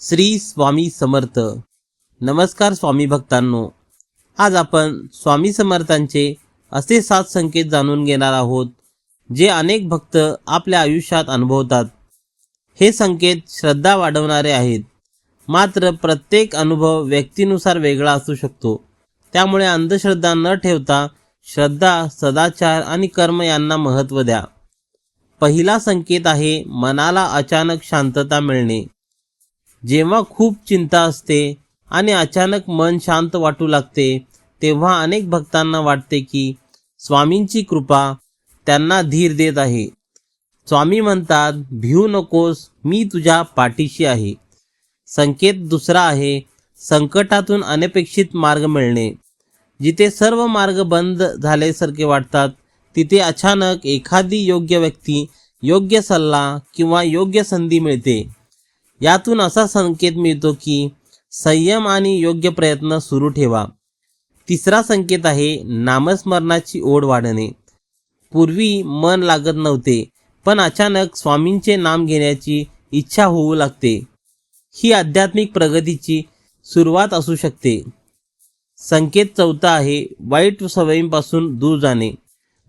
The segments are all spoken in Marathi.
श्री स्वामी समर्थ. नमस्कार स्वामी भक्तांनो. आज आपण स्वामी समर्थांचे असे 7 संकेत जाणून घेणार आहोत जे अनेक भक्त आपल्या आयुष्यात अनुभवतात. हे संकेत श्रद्धा वाढवणारे आहेत, मात्र प्रत्येक अनुभव व्यक्तीनुसार वेगळा असू शकतो. त्यामुळे अंधश्रद्धा न ठेवता श्रद्धा, सदाचार आणि कर्म यांना महत्त्व द्या. पहिला संकेत आहे मनाला अचानक शांतता मिळणे. जेव्हा खूप चिंता असते आणि अचानक मन शांत वाटू लागते, तेव्हा अनेक भक्तांना वाटते की स्वामींची कृपा त्यांना धीर देत आहे. स्वामी म्हणतात, भिऊ नकोस, मी तुझ्या पाठीशी आहे. संकेत दुसरा आहे संकटातून अनपेक्षित मार्ग मिळणे. जिथे सर्व मार्ग बंद झाल्यासारखे वाटतात, तिथे अचानक एखादी योग्य व्यक्ती, योग्य सल्ला किंवा योग्य संधी मिळते. यातून असा संकेत मिळतो की संयम आणि योग्य प्रयत्न सुरू ठेवा. तिसरा संकेत आहे नामस्मरणाची ओढ वाढणे. पूर्वी मन लागत नव्हते, पण अचानक स्वामींचे नाम घेण्याची इच्छा होऊ लागते. ही आध्यात्मिक प्रगतीची सुरुवात असू शकते. संकेत चौथा आहे वाईट सवयींपासून दूर जाणे.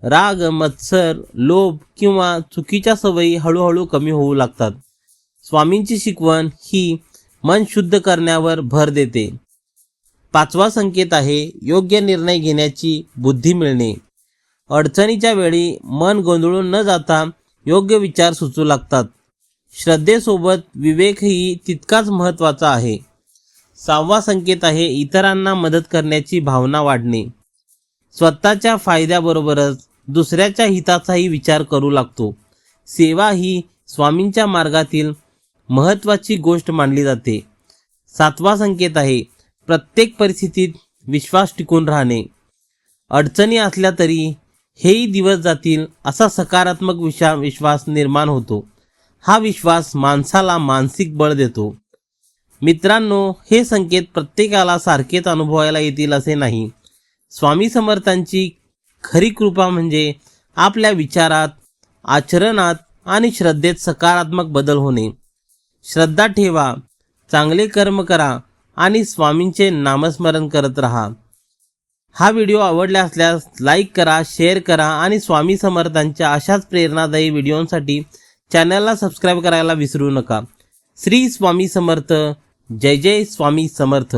राग, मत्सर, लोभ किंवा चुकीच्या सवयी हळूहळू कमी होऊ लागतात. स्वामींची शिकवण ही मन शुद्ध करण्यावर भर देते. पाचवा संकेत आहे योग्य निर्णय घेण्याची बुद्धी मिळणे. अडचणीच्या वेळी मन गोंधळून न जाता योग्य विचार सुचू लागतात. श्रद्धेसोबत विवेकही तितकाच महत्त्वाचा आहे. सहावा संकेत आहे इतरांना मदत करण्याची भावना वाढणे. स्वतःच्या फायद्याबरोबरच दुसऱ्याच्या हिताचाही विचार करू लागतो. सेवा ही स्वामींच्या मार्गातील महत्त्वाची गोष्ट मानली जाते. सातवा संकेत आहे प्रत्येक परिस्थितीत विश्वास टिकून राहणे. अडचणी असल्या तरी हेही दिवस जातील असा सकारात्मक विश्वास निर्माण होतो. हा विश्वास माणसाला मानसिक बळ देतो. मित्रांनो, हे संकेत प्रत्येकाला सारखेच अनुभवायला येतील असे नाही. स्वामी समर्थांची खरी कृपा म्हणजे आपल्या विचारात, आचरणात आणि श्रद्धेत सकारात्मक बदल होणे. श्रद्धा ठेवा, चांगले कर्म करा आणि स्वामींचे नामस्मरण करत राहा. हा व्हिडिओ आवडला असल्यास लाईक करा, शेअर करा आणि स्वामी समर्थांच्या अशाच प्रेरणादायी व्हिडिओंसाठी चॅनलला सबस्क्राईब करायला विसरू नका. श्री स्वामी समर्थ. जय जय स्वामी समर्थ.